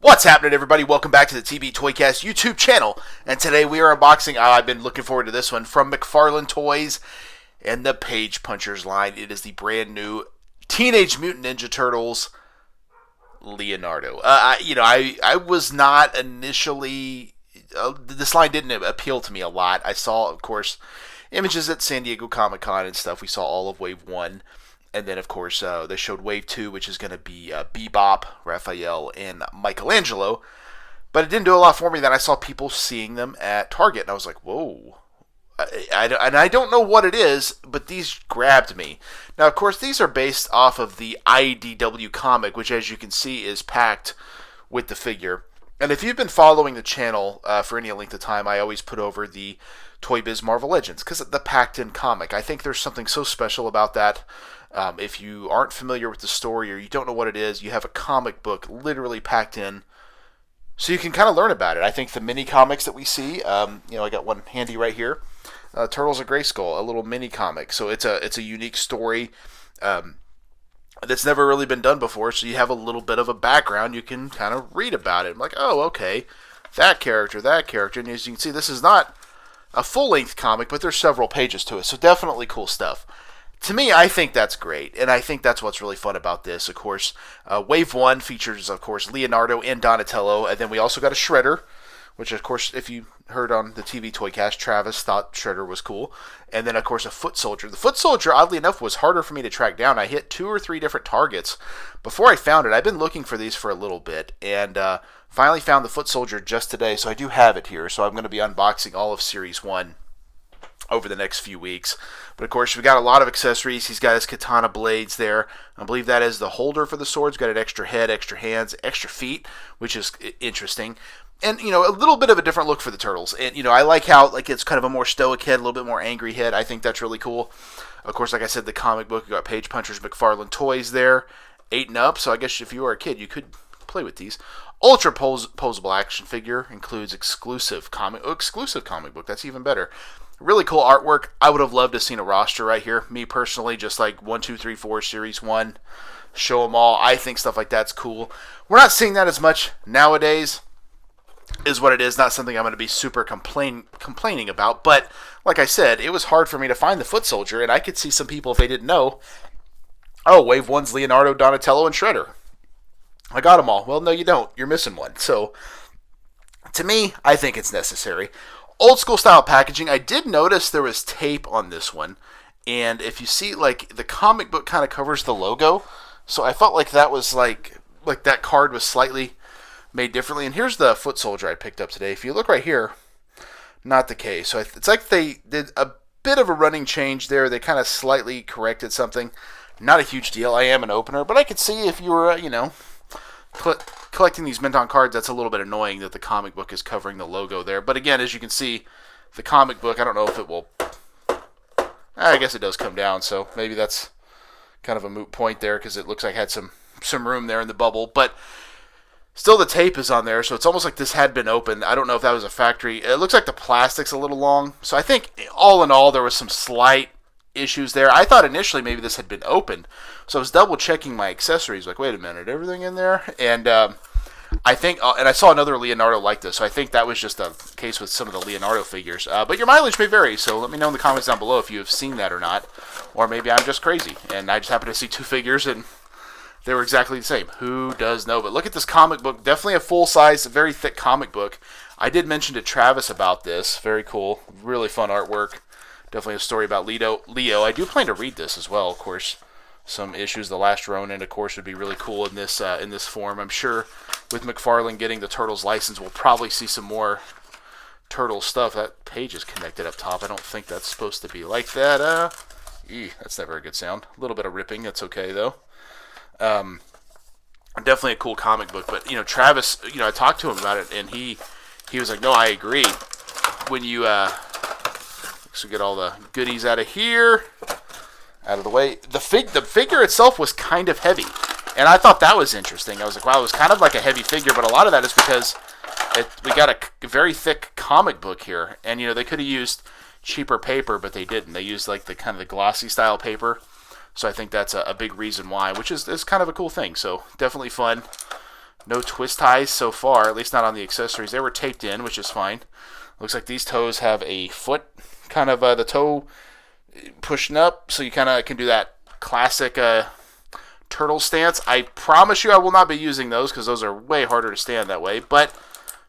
What's happening, everybody? Welcome back to the TB Toycast YouTube channel. And today we are unboxing, I've been looking forward to this one, from McFarlane Toys and the Page Punchers line. It is the brand new Teenage Mutant Ninja Turtles Leonardo. I was not initially, this line didn't appeal to me a lot. I saw, of course, images at San Diego Comic-Con and stuff. We saw all of Wave 1. And then, of course, they showed Wave 2, which is going to be Bebop, Raphael, and Michelangelo. But it didn't do a lot for me. Then I saw people seeing them at Target, and I was like, whoa. And I don't know what it is, but these grabbed me. Now, of course, these are based off of the IDW comic, which, as you can see, is packed with the figure. And if you've been following the channel for any length of time, I always put over the Toy Biz Marvel Legends, because the packed-in comic. I think there's something so special about that. If you aren't familiar with the story or you don't know what it is, you have a comic book literally packed in so you can kind of learn about it. I think the mini comics that we see, I got one handy right here, Turtles of Grayskull, a little mini comic. So it's a unique story that's never really been done before, so you have a little bit of a background. You can kind of read about it. I'm like, oh, okay, that character. And as you can see, this is not a full-length comic, but there's several pages to it, so definitely cool stuff. To me, I think that's great, and I think that's what's really fun about this. Of course, Wave 1 features, of course, Leonardo and Donatello, and then we also got a Shredder, which, of course, if you heard on the TV Toycast, Travis thought Shredder was cool. And then, of course, a Foot Soldier. The Foot Soldier, oddly enough, was harder for me to track down. I hit 2 or 3 different targets before I found it. I've been looking for these for a little bit, and finally found the Foot Soldier just today, so I do have it here. So I'm going to be unboxing all of Series 1 over the next few weeks. But of course, we got a lot of accessories. He's got his katana blades there. I believe that is the holder for the swords. Got an extra head, extra hands, extra feet, which is interesting. And, a little bit of a different look for the Turtles. And, I like how it's kind of a more stoic head, a little bit more angry head. I think that's really cool. Of course, like I said, the comic book, you got Page Punchers, McFarlane Toys there, 8 and up. So I guess if you were a kid, you could play with these. Ultra posable action figure includes exclusive comic book. That's even better. Really cool artwork. I would have loved to have seen a roster right here. Me personally, just like 1, 2, 3, 4, Series 1. Show them all. I think stuff like that's cool. We're not seeing that as much nowadays, is what it is. Not something I'm going to be super complaining about. But like I said, it was hard for me to find the Foot Soldier, and I could see some people, if they didn't know, oh, Wave 1's Leonardo, Donatello, and Shredder. I got them all. Well, no, you don't. You're missing one. So, to me, I think it's necessary. Old school style packaging. I did notice there was tape on this one, and if you see, the comic book kind of covers the logo, so I felt like that was like that card was slightly made differently. And here's the Foot Soldier I picked up today. If you look right here, not the case. So it's like they did a bit of a running change there. They kind of slightly corrected something. Not a huge deal. I am an opener, but I could see if you were, collecting these mint on cards, that's a little bit annoying that the comic book is covering the logo there. But again, as you can see, the comic book, I don't know if it will, I guess it does come down, so maybe that's kind of a moot point there, because it looks like it had some room there in the bubble. But still, the tape is on there, so it's almost like this had been opened. I don't know if that was a factory. It looks like the plastic's a little long, so I think all in all there was some slight issues there. I thought initially maybe this had been opened, so I was double checking my accessories, like, wait a minute, everything in there? And I think, and I saw another Leonardo like this, so I think that was just a case with some of the Leonardo figures. But your mileage may vary, so let me know in the comments down below if you have seen that or not, or maybe I'm just crazy and I just happened to see 2 figures and they were exactly the same. Who does know? But look at this comic book. Definitely a full-size, very thick comic book. I did mention to Travis about this. Very cool. Really fun artwork. Definitely a story about Leo. I do plan to read this as well, of course. Some issues, The Last Ronin, of course, would be really cool in this form. I'm sure with McFarlane getting the Turtles license, we'll probably see some more Turtle stuff. That page is connected up top. I don't think that's supposed to be like that. That's never a good sound. A little bit of ripping. That's okay, though. Definitely a cool comic book. But, Travis, I talked to him about it, and he was like, no, I agree. When you, so get all the goodies out of here, out of the way. The figure itself was kind of heavy, and I thought that was interesting. I was like, wow, it was kind of like a heavy figure, but a lot of that is because we got a very thick comic book here, and they could have used cheaper paper, but they didn't. They used the kind of the glossy style paper, so I think that's a big reason why, which is kind of a cool thing. So definitely fun. No twist ties so far, at least not on the accessories. They were taped in, which is fine. Looks like these toes have a foot, kind of the toe pushing up, so you kind of can do that classic turtle stance. I promise you I will not be using those because those are way harder to stand that way, but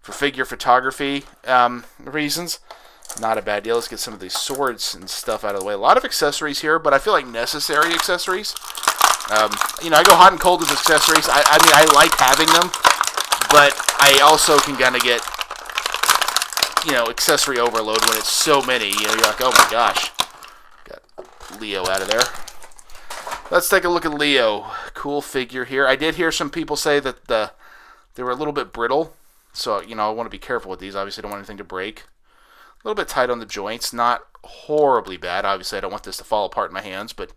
for figure photography reasons, not a bad deal. Let's get some of these swords and stuff out of the way. A lot of accessories here, but I feel like necessary accessories. I go hot and cold with accessories. I mean, I like having them, but I also can kind of get, accessory overload when it's so many. You're like, oh my gosh. Got Leo out of there. Let's take a look at Leo. Cool figure here. I did hear some people say that they were a little bit brittle, so, I want to be careful with these. Obviously, I don't want anything to break. A little bit tight on the joints. Not horribly bad. Obviously, I don't want this to fall apart in my hands, but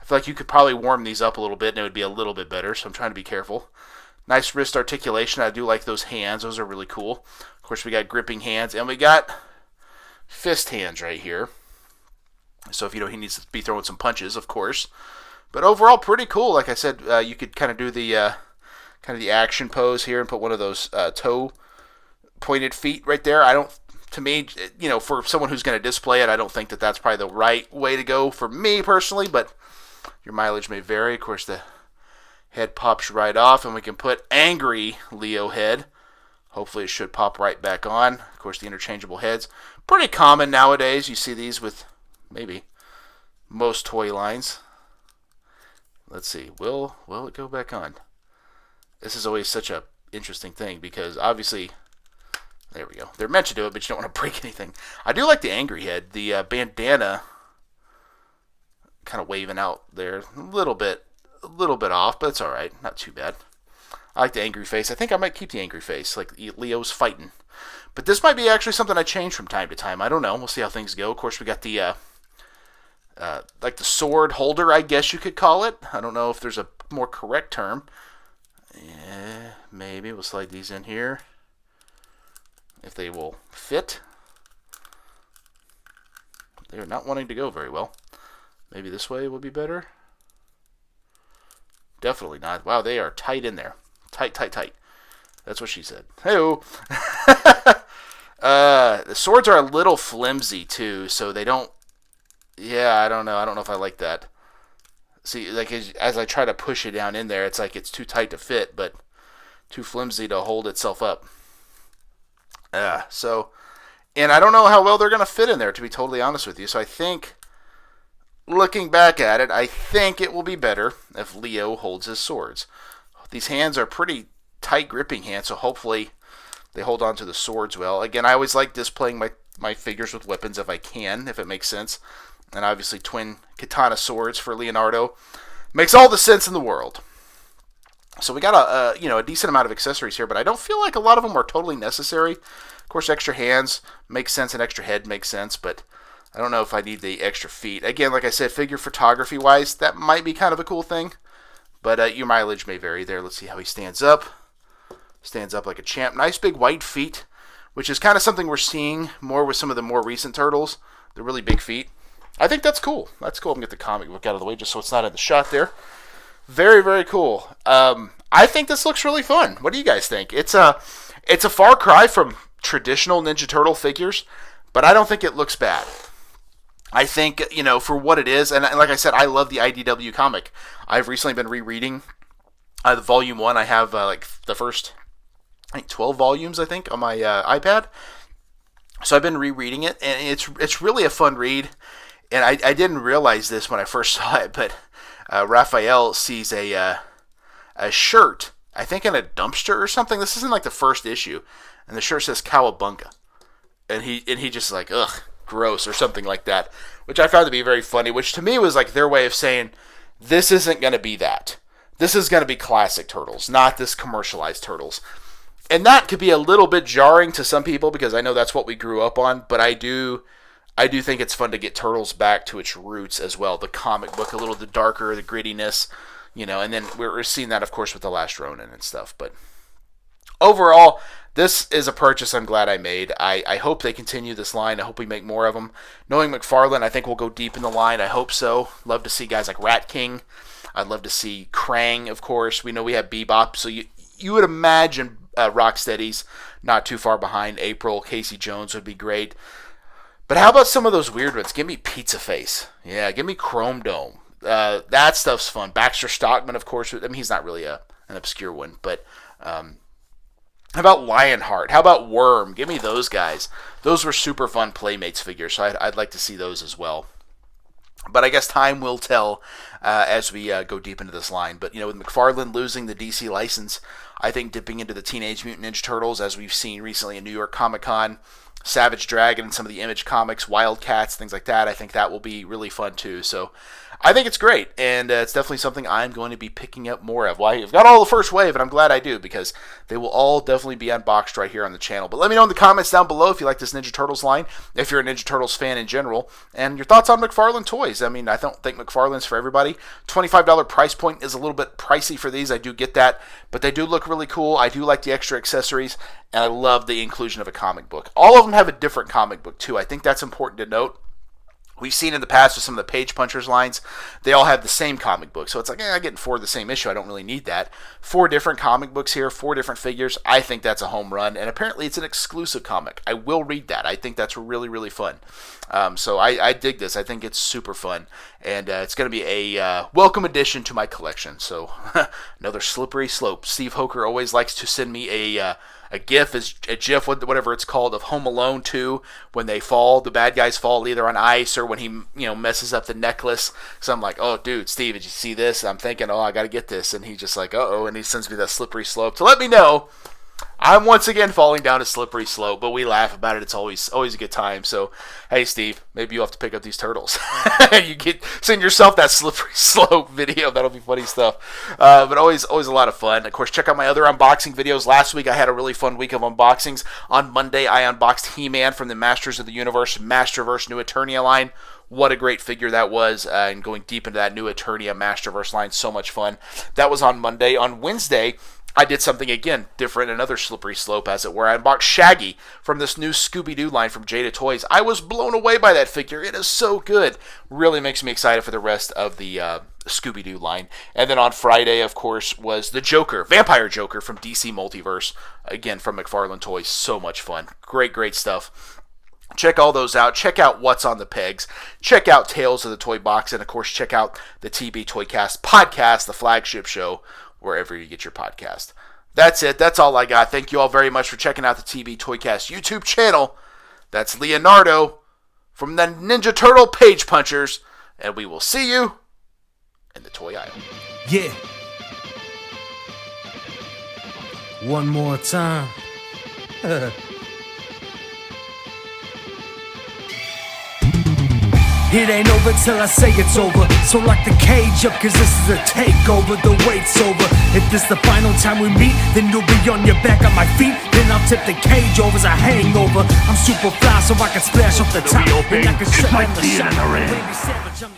I feel like you could probably warm these up a little bit and it would be a little bit better, so I'm trying to be careful. Nice wrist articulation. I do like those hands. Those are really cool. Of course, we got gripping hands, and we got fist hands right here. So if he needs to be throwing some punches, of course. But overall, pretty cool. Like I said, you could kind of do the the action pose here and put one of those toe pointed feet right there. To me, for someone who's going to display it, I don't think that that's probably the right way to go for me personally, but your mileage may vary. Of course, the head pops right off, and we can put angry Leo head. Hopefully it should pop right back on. Of course, the interchangeable heads. Pretty common nowadays. You see these with maybe most toy lines. Let's see. Will it go back on? This is always such a interesting thing because obviously, there we go. They're meant to do it, but you don't want to break anything. I do like the angry head. The bandana kind of waving out there. A little bit off, but it's all right. Not too bad. I like the angry face. I think I might keep the angry face, like Leo's fighting. But this might be actually something I change from time to time. I don't know. We'll see how things go. Of course, we got the like the sword holder, I guess you could call it. I don't know if there's a more correct term. Yeah, maybe we'll slide these in here if they will fit. They're not wanting to go very well. Maybe this way will be better. Definitely not. Wow, they are tight in there. Tight. That's what she said. Hey-o. The swords are a little flimsy, too, so they don't... Yeah, I don't know. I don't know if I like that. See, like, as I try to push it down in there, it's like it's too tight to fit, but too flimsy to hold itself up. And I don't know how well they're going to fit in there, to be totally honest with you. So I think, looking back at it, I think it will be better if Leo holds his swords. These hands are pretty tight gripping hands, so hopefully they hold on to the swords well. Again, I always like displaying my figures with weapons if I can, if it makes sense. And obviously twin katana swords for Leonardo. Makes all the sense in the world. So we got a decent amount of accessories here, but I don't feel like a lot of them are totally necessary. Of course, extra hands makes sense and extra head makes sense, but I don't know if I need the extra feet. Again, like I said, figure photography-wise, that might be kind of a cool thing. But your mileage may vary there. Let's see how he stands up. Stands up like a champ. Nice big white feet, which is kind of something we're seeing more with some of the more recent turtles. The really big feet. I think that's cool. That's cool. I'm going to get the comic book out of the way just so it's not in the shot there. Very, very cool. I think this looks really fun. What do you guys think? It's a far cry from traditional Ninja Turtle figures, but I don't think it looks bad. I think, for what it is, and like I said, I love the IDW comic. I've recently been rereading the Volume 1. I have the first, 12 volumes, I think, on my iPad. So I've been rereading it, and it's really a fun read. And I didn't realize this when I first saw it, but Raphael sees a shirt, I think in a dumpster or something. This isn't like the first issue. And the shirt says Cowabunga. And he just like, ugh, gross, or something like that, which I found to be very funny, which to me was like their way of saying, this isn't going to be that. This is going to be classic Turtles, not this commercialized Turtles. And that could be a little bit jarring to some people because I know that's what we grew up on, but I do think it's fun to get Turtles back to its roots as well. The comic book, a little the darker, the grittiness, and then we're seeing that, of course, with The Last Ronin and stuff. But overall, this is a purchase I'm glad I made. I hope they continue this line. I hope we make more of them. Knowing McFarlane, I think we'll go deep in the line. I hope so. Love to see guys like Rat King. I'd love to see Krang, of course. We know we have Bebop, so you would imagine Rocksteady's not too far behind. April, Casey Jones would be great. But how about some of those weird ones? Give me Pizza Face. Yeah, give me Chrome Dome. That stuff's fun. Baxter Stockman, of course. I mean, he's not really an obscure one. But how about Lionheart? How about Worm? Give me those guys. Those were super fun Playmates figures, so I'd like to see those as well. But I guess time will tell as we go deep into this line. But, with McFarlane losing the DC license, I think dipping into the Teenage Mutant Ninja Turtles, as we've seen recently in New York Comic Con, Savage Dragon and some of the Image comics, Wildcats, things like that, I think that will be really fun too. So I think it's great, and it's definitely something I'm going to be picking up more of. Well, I've got all the first wave, and I'm glad I do, because they will all definitely be unboxed right here on the channel. But let me know in the comments down below if you like this Ninja Turtles line, if you're a Ninja Turtles fan in general, and your thoughts on McFarlane Toys. I mean, I don't think McFarlane's for everybody. $25 price point is a little bit pricey for these, I do get that, but they do look really cool. I do like the extra accessories, and I love the inclusion of a comic book. All of them have a different comic book, too. I think that's important to note. We've seen in the past with some of the Page Punchers lines, they all have the same comic book. So it's like, I'm getting 4 of the same issue. I don't really need that. 4 different comic books here, 4 different figures. I think that's a home run. And apparently it's an exclusive comic. I will read that. I think that's really, really fun. So I dig this. I think it's super fun. And it's going to be a welcome addition to my collection. So another slippery slope. Steve Hoker always likes to send me a GIF, a GIF, whatever it's called, of Home Alone 2, when they fall, the bad guys fall either on ice or when he, messes up the necklace. So I'm like, oh, dude, Steve, did you see this? I'm thinking, I got to get this. And he's just like, uh-oh, and he sends me that slippery slope to let me know I'm once again falling down a slippery slope, but we laugh about it. It's always a good time. So, hey, Steve, maybe you'll have to pick up these turtles. You send yourself that slippery slope video. That'll be funny stuff. But always a lot of fun. Of course, check out my other unboxing videos. Last week, I had a really fun week of unboxings. On Monday, I unboxed He-Man from the Masters of the Universe, Masterverse New Eternia line. What a great figure that was, and going deep into that New Eternia Masterverse line, so much fun. That was on Monday. On Wednesday, I did something, again, different, another slippery slope, as it were. I unboxed Shaggy from this new Scooby-Doo line from Jada Toys. I was blown away by that figure. It is so good. Really makes me excited for the rest of the Scooby-Doo line. And then on Friday, of course, was the Joker, Vampire Joker from DC Multiverse, again, from McFarlane Toys. So much fun. Great stuff. Check all those out. Check out What's on the Pegs. Check out Tales of the Toy Box. And, of course, check out the TB Toycast podcast, the flagship show, wherever you get your podcast. That's it. That's all I got. Thank you all very much for checking out the TB Toycast YouTube channel. That's Leonardo from the Ninja Turtle Page Punchers. And we will see you in the toy aisle. Yeah. One more time. It ain't over till I say it's over. So lock the cage up, cause this is a takeover. The wait's over. If this the final time we meet, then you'll be on your back on my feet. Then I'll tip the cage over as a hangover. I'm super fly so I can splash off the top. And I can shut down the shop.